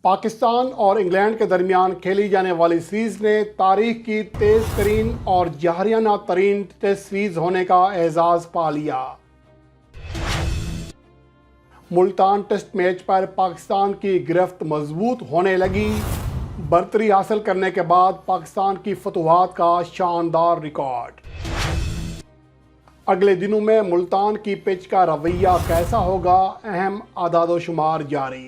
पाकिस्तान और इंग्लैंड के दरमियान खेली जाने वाली सीरीज़ ने तारीख की तेज़ तरीन और जहरियाना तरीन टेस्ट सीरीज़ होने का एजाज़ पा लिया। मुल्तान टेस्ट मैच पर पाकिस्तान की गिरफ्त मजबूत होने लगी। बर्तरी हासिल करने के बाद पाकिस्तान की फतवाहत का शानदार रिकॉर्ड। अगले दिनों में मुल्तान की पिच का रवैया कैसा होगा, अहम आदादोशुमार जारी।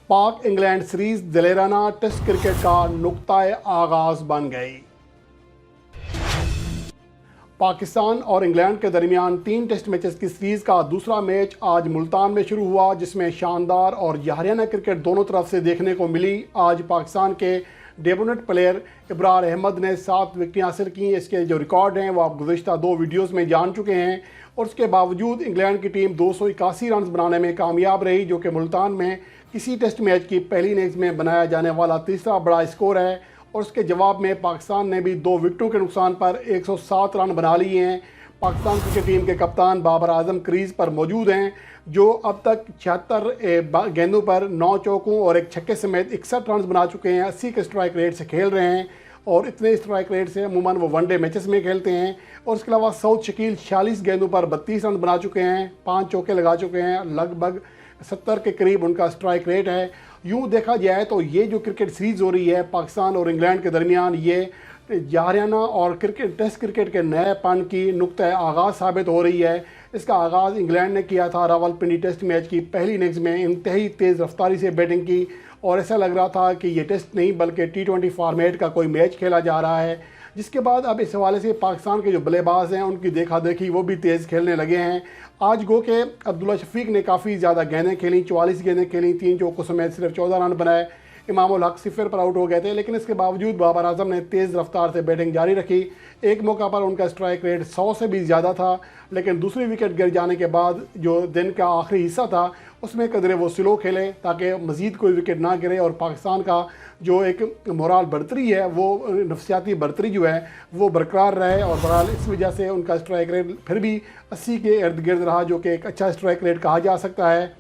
पाक इंग्लैंड सीरीज दलेराना टेस्ट क्रिकेट का नुक्ताए आगाज बन गई। पाकिस्तान और इंग्लैंड के दरमियान 3 टेस्ट मैचेस की सीरीज का दूसरा मैच आज मुल्तान में शुरू हुआ, जिसमें शानदार और जहरियाना क्रिकेट दोनों तरफ से देखने को मिली। आज पाकिस्तान के डेब्यूटेंट प्लेयर इब्रार अहमद ने 7 विकेटें हासिल की। इसके जो रिकॉर्ड हैं वो आप गुज़िश्ता 2 वीडियोज़ में जान चुके हैं। और उसके बावजूद इंग्लैंड की टीम 281 रन बनाने में कामयाब रही, जो कि मुल्तान में किसी टेस्ट मैच की पहली इनिंग्स में बनाया जाने वाला तीसरा बड़ा स्कोर है। और उसके जवाब में पाकिस्तान ने भी 2 विकेटों के नुकसान पर 107 रन बना लिए हैं। पाकिस्तान क्रिकेट टीम के कप्तान बाबर आजम क्रीज पर मौजूद हैं, जो अब तक 76 गेंदों पर 9 चौकों और 1 छक्के समेत 61 रन बना चुके हैं। 80 के स्ट्राइक रेट से खेल रहे हैं और इतने स्ट्राइक रेट से अमूमन वो वनडे मैचेस में खेलते हैं। और इसके अलावा सऊद शकील 46 गेंदों पर 32 रन बना चुके हैं, 5 चौके लगा चुके हैं। लगभग 70 के करीब उनका स्ट्राइक रेट है। यूँ देखा जाए तो ये जो क्रिकेट सीरीज़ हो रही है पाकिस्तान और इंग्लैंड के दरमियान, ये जहरियाना और टेस्ट क्रिकेट के नएपन की नुक्ता आगाज़ साबित हो रही है। इसका आगाज़ इंग्लैंड ने किया था रावलपिंडी टेस्ट मैच की पहली इनिंग्स में। इंतहाई तेज़ रफ्तारी से बैटिंग की और ऐसा लग रहा था कि ये टेस्ट नहीं बल्कि T20 फॉर्मेट का कोई मैच खेला जा रहा है। जिसके बाद अब इस हवाले से पाकिस्तान के जो बल्लेबाज हैं उनकी देखा देखी वो भी तेज़ खेलने लगे हैं। आज गो के अब्दुल्ला शफीक ने काफ़ी ज़्यादा गेंदें खेली, 44 गेंदें खेली, 3 चौकों समेत सिर्फ 14 रन बनाए। इमाम उल हक 0 पर आउट हो गए थे, लेकिन इसके बावजूद बाबर आजम ने तेज़ रफ्तार से बैटिंग जारी रखी। एक मौका पर उनका स्ट्राइक रेट 100 से भी ज़्यादा था, लेकिन दूसरी विकेट गिर जाने के बाद जो दिन का आखिरी हिस्सा था उसमें कदरे वो स्लो खेले ताकि मज़ीद कोई विकेट ना गिरे और पाकिस्तान का जो एक मोराल बढ़तरी है, वो नफसियाती बढ़तरी जो है वो बरकरार रहे। और बहरहाल इस वजह से उनका स्ट्राइक रेट फिर भी 80 के इर्द गिर्द रहा, जो कि एक अच्छा स्ट्राइक रेट कहा जा सकता है।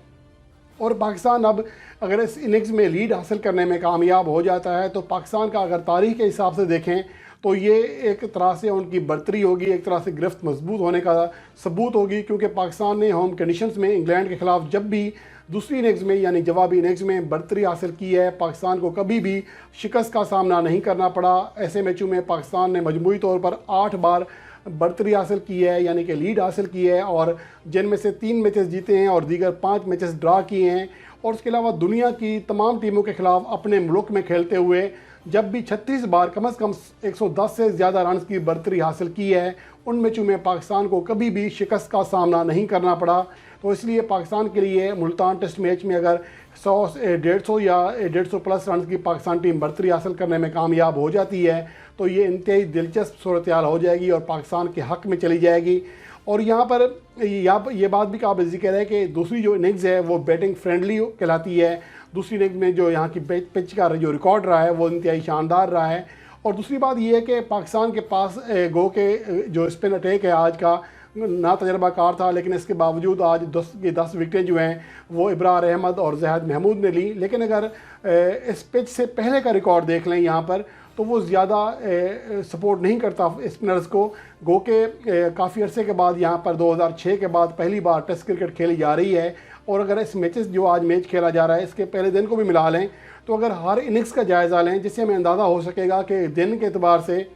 और पाकिस्तान अब अगर इस इनिंग्स में लीड हासिल करने में कामयाब हो जाता है तो पाकिस्तान का अगर तारीख के हिसाब से देखें तो ये एक तरह से उनकी बढ़तरी होगी, एक तरह से गिरफ्त मजबूत होने का सबूत होगी। क्योंकि पाकिस्तान ने होम कंडीशंस में इंग्लैंड के ख़िलाफ़ जब भी दूसरी इनिंग्स में यानी जवाबी इनिंग्स में बढ़तरी हासिल की है, पाकिस्तान को कभी भी शिकस्त का सामना नहीं करना पड़ा। ऐसे मैचों में पाकिस्तान ने मजमूई तौर पर 8 बार बढ़तरी हासिल की है, यानी कि लीड हासिल की है, और जिनमें से 3 मैचेस जीते हैं और दीगर 5 मैचेस ड्रा किए हैं। और उसके अलावा दुनिया की तमाम टीमों के ख़िलाफ़ अपने मुल्क में खेलते हुए जब भी 36 बार कम से कम 110 से ज़्यादा रन की बढ़तरी हासिल की है, उन मैचों में पाकिस्तान को कभी भी शिकस्त का सामना नहीं करना पड़ा। तो इसलिए पाकिस्तान के लिए मुल्तान टेस्ट मैच में अगर 100 से 150 या 150 प्लस रन की पाकिस्तान टीम बढ़तरी हासिल करने में कामयाब हो जाती है तो ये इंतहाई दिलचस्प सूरत हाल हो जाएगी और पाकिस्तान के हक़ में चली जाएगी। और यहाँ पर ये बात भी काबिल ज़िक्र है कि दूसरी जो इनिंग्स है वो बैटिंग फ्रेंडली कहलाती है। दूसरी इनिंग्स में जो यहाँ की पिच का जो रिकॉर्ड रहा है वो इंतहाई शानदार रहा है। और दूसरी बात ये है कि पाकिस्तान के पास गो के जो स्पिन अटैक है आज का ना तजर्बाकार था, लेकिन इसके बावजूद आज 10 विकेटें जो हैं वो इब्रार अहमद और जहद महमूद ने ली। लेकिन अगर इस पिच से पहले का रिकॉर्ड देख लें यहाँ पर तो वो ज़्यादा सपोर्ट नहीं करता स्पिनर्स को। गो के काफ़ी अरसे के बाद यहाँ पर 2006 के बाद पहली बार टेस्ट क्रिकेट खेली जा रही है। और अगर इस मैचेस जो आज मैच खेला जा रहा है इसके पहले दिन को भी मिला लें तो अगर हर इनिंग्स का जायज़ा लें, जिससे हमें अंदाज़ा हो सकेगा कि दिन के एतबार से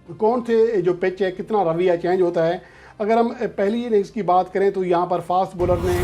कौन से जो पिच है कितना रवैया चेंज होता है। अगर हम पहली इनिंग्स की बात करें तो यहाँ पर फास्ट बॉलर ने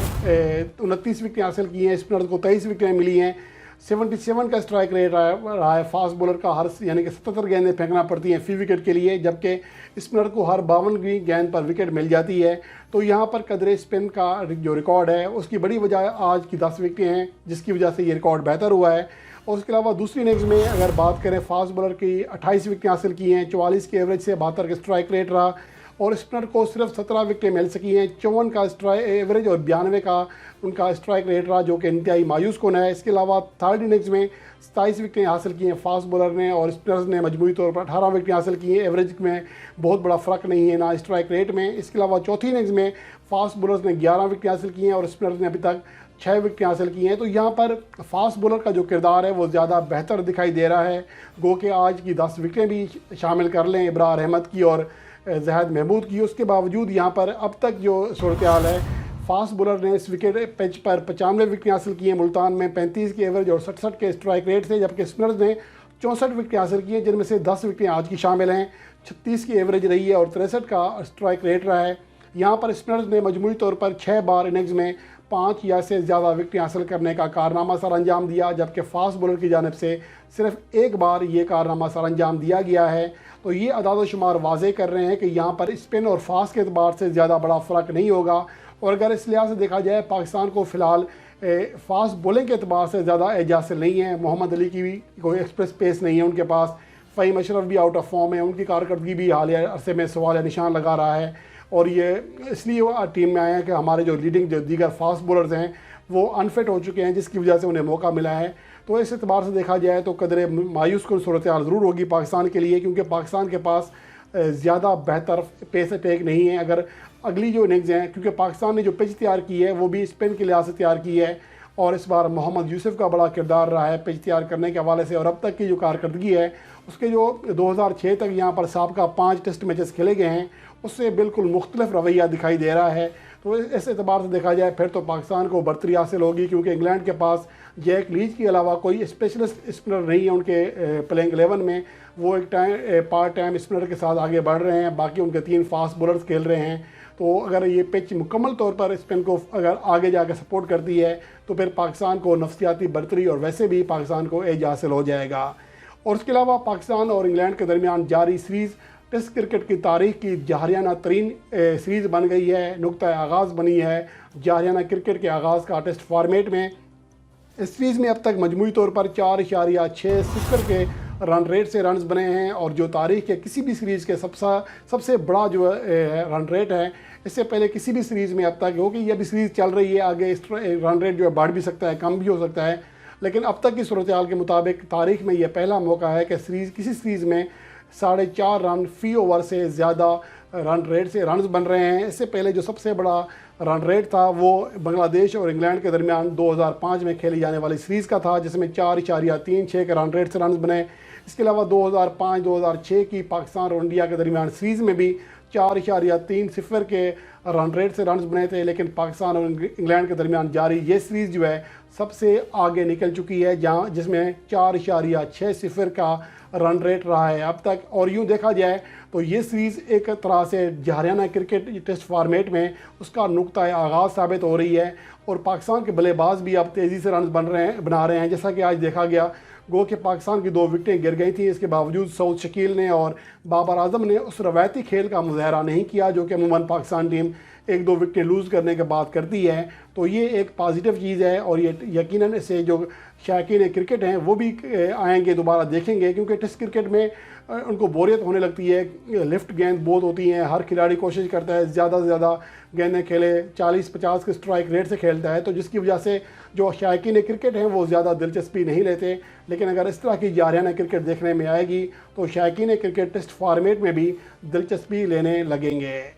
29 विकेटें हासिल की हैं, स्पिनर को 23 विकेटें मिली हैं। 77 का स्ट्राइक रेट रहा है फास्ट बॉलर का, हर यानी कि 77 गेंदें फेंकना पड़ती हैं फी विकेट के लिए, जबकि स्पिनर को हर 52 गेंद पर विकेट मिल जाती है। तो यहाँ पर कदरे स्पिन का जो रिकॉर्ड है उसकी बड़ी वजह आज की 10 विकेटें हैं, जिसकी वजह से ये रिकॉर्ड बेहतर हुआ है। और उसके अलावा दूसरी इनिंग्स में अगर बात करें फास्ट बॉलर की 28 विकेटें हासिल की हैं, 44 के एवरेज से 72 का स्ट्राइक रेट रहा और स्पिनर को सिर्फ 17 विकेटें मिल सकी हैं, 54 का स्ट्राइक एवरेज और 92 का उनका स्ट्राइक रेट रहा, जो कि इंतहाई मायूस कौन है। इसके अलावा थर्ड इनिंग्स में 27 विकेटें हासिल की हैं फास्ट बॉलर ने और स्पिनर्स ने मजमूई तौर पर 18 विकेटें हासिल की हैं। एवरेज में बहुत बड़ा फ़र्क नहीं है ना स्ट्राइक रेट में। इसके अलावा चौथी इनिंग्स में फास्ट बॉलर्स ने 11 विकेटें हासिल की हैं और स्पिनर्स ने अभी तक 6 विकेटें हासिल की हैं। तो यहाँ पर फास्ट बॉलर का जो किरदार है वो ज़्यादा बेहतर दिखाई दे रहा है। गो के आज की 10 विकेटें भी शामिल कर लें इब्रार अहमद की और जहद महमूद की, उसके बावजूद यहाँ पर अब तक जो सूरत हाल है, फास्ट बॉलर ने इस विकेट पिच पर 95 विकेटें हासिल की हैं मुल्तान में 35 के एवरेज और 67 के स्ट्राइक रेट से, जबकि स्पिनर्स ने 64 विकेटें हासिल की हैं, जिनमें से 10 विकेटें आज की शामिल हैं। 36 की एवरेज रही है और 63 का स्ट्राइक रेट रहा है। यहाँ पर स्पिनर्स ने मजमूई तौर पर 6 बार इनिंग्स में 5 या से ज़्यादा विकेटें हासिल करने का कारनामा सर अंजाम दिया, जबकि फास्ट बॉलर की जानिब से सिर्फ 1 बार ये कारनामा सर अंजाम दिया गया है। तो ये अदाद शुमार वाज़े कर रहे हैं कि यहाँ पर स्पिन और फास्ट के अतबार से ज़्यादा बड़ा फ़र्क नहीं होगा। और अगर इस लिहाज से देखा जाए, पाकिस्तान को फ़िलहाल फास्ट बॉलिंग के अतबार से ज़्यादा एज हासिल नहीं है। मोहम्मद अली की भी कोई एक्सप्रेस पेस नहीं है उनके पास। फ़हीम अशरफ भी आउट ऑफ फॉर्म है, उनकी कारकर्दगी भी हालिया अरसे में सवाल निशान लगा रहा है। और ये इसलिए वो टीम में आए हैं कि हमारे जो लीडिंग जो दीगर फास्ट बॉलर्स हैं वो अनफिट हो चुके हैं, जिसकी वजह से उन्हें मौका मिला है। तो इस एतबार से देखा जाए तो कदरे मायूस कुन सूरत हाल ज़रूर होगी पाकिस्तान के लिए, क्योंकि पाकिस्तान के पास ज़्यादा बेहतर पेस अटैक नहीं है। अगर अगली जो इनिंग्स हैं, क्योंकि पाकिस्तान ने जो पिच तैयार की है वो भी स्पिन के लिहाज से तैयार की है, और इस बार मोहम्मद यूसुफ का बड़ा किरदार रहा है पिच तैयार करने के हवाले से। और अब तक की जो कारकर्दगी है उसके जो 2006 तक यहाँ पर साबिका 5 टेस्ट मैचेस खेले गए हैं उससे बिल्कुल मुख्तलिफ रवैया दिखाई दे रहा है। तो इस एतबार से देखा जाए फिर तो पाकिस्तान को बर्तरी हासिल होगी, क्योंकि इंग्लैंड के पास जैक लीच के अलावा कोई स्पेशलिस्ट स्पिनर नहीं है उनके प्लेइंग 11 में। वो एक पार्ट टाइम स्पिनर के साथ आगे बढ़ रहे हैं, बाकी उनके 3 फास्ट बॉलर्स खेल रहे हैं। तो अगर ये पिच मुकम्मल तौर पर स्पिन को अगर आगे जाकर सपोर्ट करती है तो फिर पाकिस्तान को नफसियाती बर्तरी और वैसे भी पाकिस्तान को एज हासिल हो जाएगा। और उसके अलावा पाकिस्तान और इंग्लैंड के दरमियान जारी सीरीज़ टेस्ट क्रिकेट की तारीख की जाहरियाना तरीन सीरीज़ बन गई है, नुक्ता आगाज़ बनी है जाहरियाना क्रिकेट के आगाज़ का टेस्ट फॉर्मेट में। इस सीरीज़ में अब तक मजमूई तौर पर 4.6 के रन रेट से रन्स बने हैं, और जो तारीख के किसी भी सीरीज़ के सबसे बड़ा जो रन रेट है, इससे पहले किसी भी सीरीज़ में अब तक, क्योंकि ये भी सीरीज़ चल रही है, आगे इस रन रेट जो है बढ़ भी सकता है, कम भी हो सकता है, लेकिन अब तक की सूरत हाल के मुताबिक तारीख में यह पहला मौका है कि किसी सीरीज़ में 4.5 रन फ़ी ओवर से ज़्यादा रन रेट से रन्स बन रहे हैं। इससे पहले जो सबसे बड़ा रन रेट था वो बांग्लादेश और इंग्लैंड के दरमियान 2005 में खेली जाने वाली सीरीज़ का था, जिसमें 4.36 के रन रेट से रन्स बने। इसके अलावा 2005-2006 की पाकिस्तान और इंडिया के दरमियान सीरीज़ में भी 4.30 के रन रेट से रन्स बने थे, लेकिन पाकिस्तान और इंग्लैंड के दरमियान जारी ये सीरीज़ जो है सबसे आगे निकल चुकी है, जहां जिसमें 4.60 का रन रेट रहा है अब तक। और यूँ देखा जाए तो ये सीरीज़ एक तरह से हरियाणा क्रिकेट टेस्ट फॉर्मेट में उसका नुक्ता आगाज़ साबित हो रही है, और पाकिस्तान के बल्लेबाज भी अब तेज़ी से रन बना रहे हैं। जैसा कि आज देखा गया, गो कि पाकिस्तान की 2 विकेटें गिर गई थी, इसके बावजूद सऊद शकील ने और बाबर आजम ने उस रवायती खेल का मुजाहरा नहीं किया जो कि अमूमन पाकिस्तान टीम 1-2 विकेटें लूज़ करने के बाद करती है। तो ये एक पॉजिटिव चीज़ है, और ये यकीनन इससे जो शायकीन क्रिकेट हैं वो भी आएंगे, दोबारा देखेंगे, क्योंकि टेस्ट क्रिकेट में उनको बोरियत होने लगती है, लिफ्ट गेंद बहुत होती हैं, हर खिलाड़ी कोशिश करता है ज़्यादा से ज़्यादा गेंदें खेले, 40-50 के स्ट्राइक रेट से खेलता है, तो जिसकी वजह से जो शायकीन क्रिकेट हैं वो ज़्यादा दिलचस्पी नहीं लेते। लेकिन अगर इस तरह की जारियाना क्रिकेट देखने में आएगी तो शायकीन क्रिकेट टेस्ट फॉर्मेट में भी दिलचस्पी लेने लगेंगे।